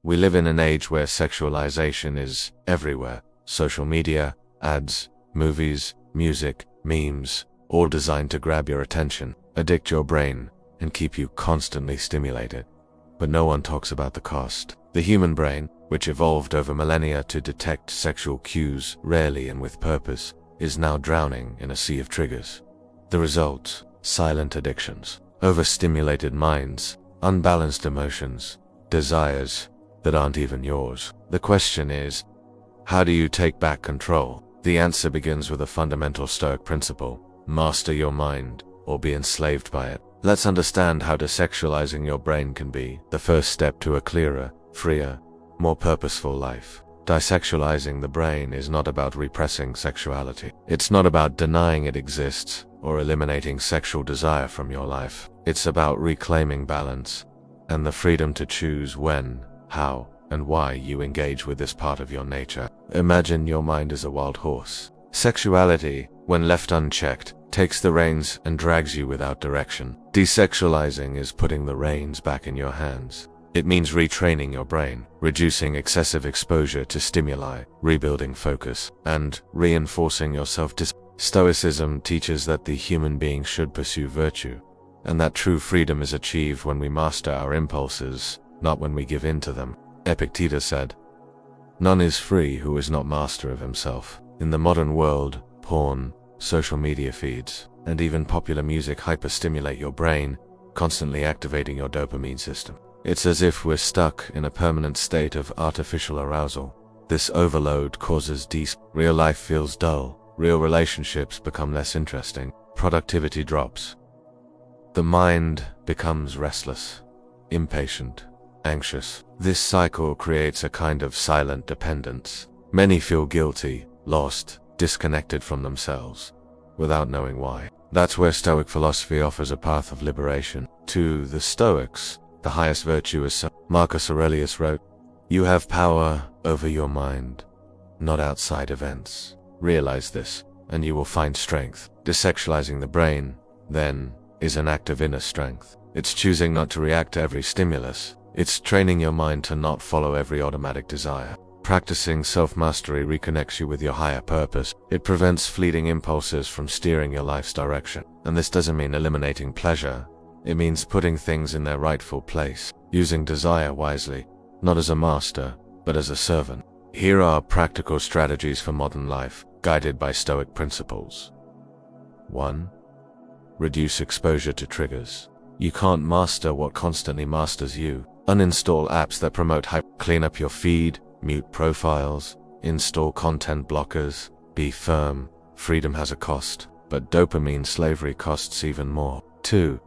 We live in an age where sexualization is everywhere. Social media, ads, movies, music, memes, all designed to grab your attention, addict your brain, and keep you constantly stimulated. But no one talks about the cost. The human brain, which evolved over millennia to detect sexual cues rarely and with purpose, is now drowning in a sea of triggers. The result: silent addictions, overstimulated minds, unbalanced emotions, desires that aren't even yours. The question is, how do you take back control? The answer begins with a fundamental Stoic principle: master your mind or be enslaved by it. Let's understand how desexualizing your brain can be the first step to a clearer, freer, more purposeful life. Desexualizing the brain is not about repressing sexuality. It's not about denying it exists or eliminating sexual desire from your life. It's about reclaiming balance and the freedom to choose when, how, and why you engage with this part of your nature. Imagine your mind as a wild horse. Sexuality, when left unchecked, takes the reins and drags you without direction. Desexualizing is putting the reins back in your hands. It means retraining your brain, reducing excessive exposure to stimuli, rebuilding focus, and reinforcing your self-discipline. Stoicism teaches that the human being should pursue virtue, and that true freedom is achieved when we master our impulses, not when we give in to them. Epictetus said, "None is free who is not master of himself." In the modern world, porn, social media feeds, and even popular music hyperstimulate your brain, constantly activating your dopamine system. It's as if we're stuck in a permanent state of artificial arousal. This overload causes real life feels dull, real relationships become less interesting, productivity drops. The mind becomes restless, impatient, anxious. This cycle creates a kind of silent dependence. Many feel guilty, lost, disconnected from themselves, without knowing why. That's where Stoic philosophy offers a path of liberation. To the Stoics, the highest virtue is Marcus Aurelius wrote, "You have power over your mind, not outside events. Realize this, and you will find strength." Desexualizing the brain, then, is an act of inner strength. It's choosing not to react to every stimulus. It's training your mind to not follow every automatic desire. Practicing self-mastery reconnects you with your higher purpose. It prevents fleeting impulses from steering your life's direction. And this doesn't mean eliminating pleasure. It means putting things in their rightful place, using desire wisely, not as a master, but as a servant. Here are practical strategies for modern life, guided by Stoic principles. 1. Reduce exposure to triggers. You can't master what constantly masters you. Uninstall apps that promote hype. Clean up your feed, mute profiles, install content blockers. Be firm. Freedom has a cost, but dopamine slavery costs even more. 2.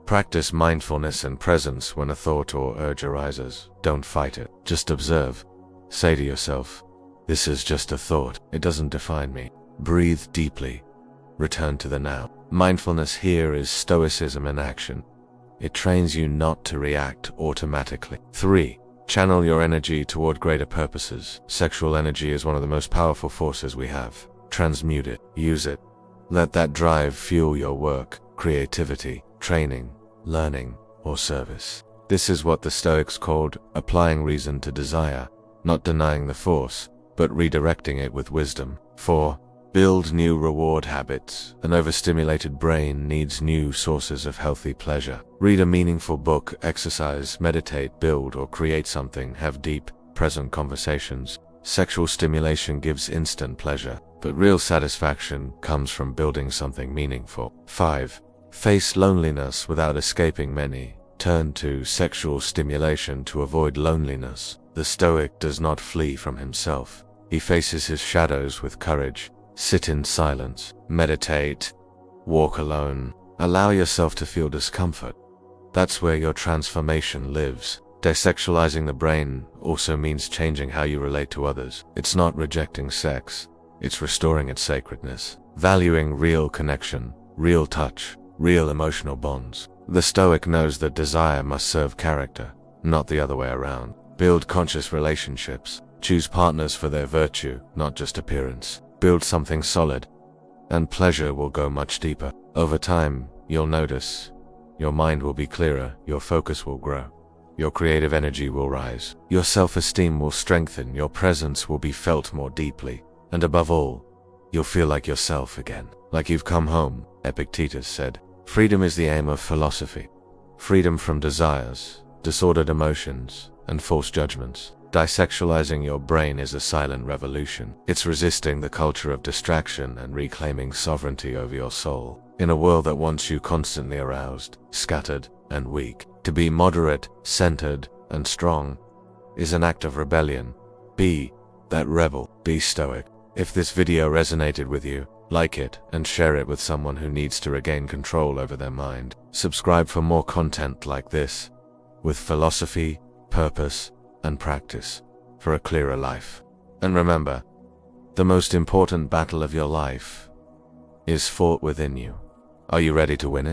Practice mindfulness and presence when a thought or urge arises. Don't fight it. Just observe. Say to yourself, "This is just a thought. It doesn't define me." Breathe deeply. Return to the now. Mindfulness here is Stoicism in action. It trains you not to react automatically. 3. Channel your energy toward greater purposes. Sexual energy is one of the most powerful forces we have. Transmute it. Use it. Let that drive fuel your work, creativity, training, learning, or service. This is what the Stoics called applying reason to desire, not denying the force, but redirecting it with wisdom. 4. Build new reward habits. An overstimulated brain needs new sources of healthy pleasure. Read a meaningful book, exercise, meditate, build, or create something. Have deep, present conversations. Sexual stimulation gives instant pleasure, but real satisfaction comes from building something meaningful. 5. Face loneliness without escaping many. Turn to sexual stimulation to avoid loneliness. The Stoic does not flee from himself. He faces his shadows with courage. Sit in silence, meditate, walk alone. Allow yourself to feel discomfort. That's where your transformation lives. Desexualizing the brain also means changing how you relate to others. It's not rejecting sex, it's restoring its sacredness. Valuing real connection, real touch, real emotional bonds. The Stoic knows that desire must serve character, not the other way around. Build conscious relationships. Choose partners for their virtue, not just appearance. Build something solid, and pleasure will go much deeper. Over time, you'll notice your mind will be clearer, your focus will grow, your creative energy will rise, your self-esteem will strengthen, your presence will be felt more deeply, and above all, you'll feel like yourself again, like you've come home. Epictetus said, "Freedom is the aim of philosophy. Freedom from desires, disordered emotions, and false judgments." Desexualizing your brain is a silent revolution. It's resisting the culture of distraction and reclaiming sovereignty over your soul. In a world that wants you constantly aroused, scattered, and weak, to be moderate, centered, and strong is an act of rebellion. Be that rebel. Be stoic. If this video resonated with you, like it and share it with someone who needs to regain control over their mind. Subscribe for more content like this, with philosophy, purpose, and practice for a clearer life. And remember, the most important battle of your life is fought within you. Are you ready to win it?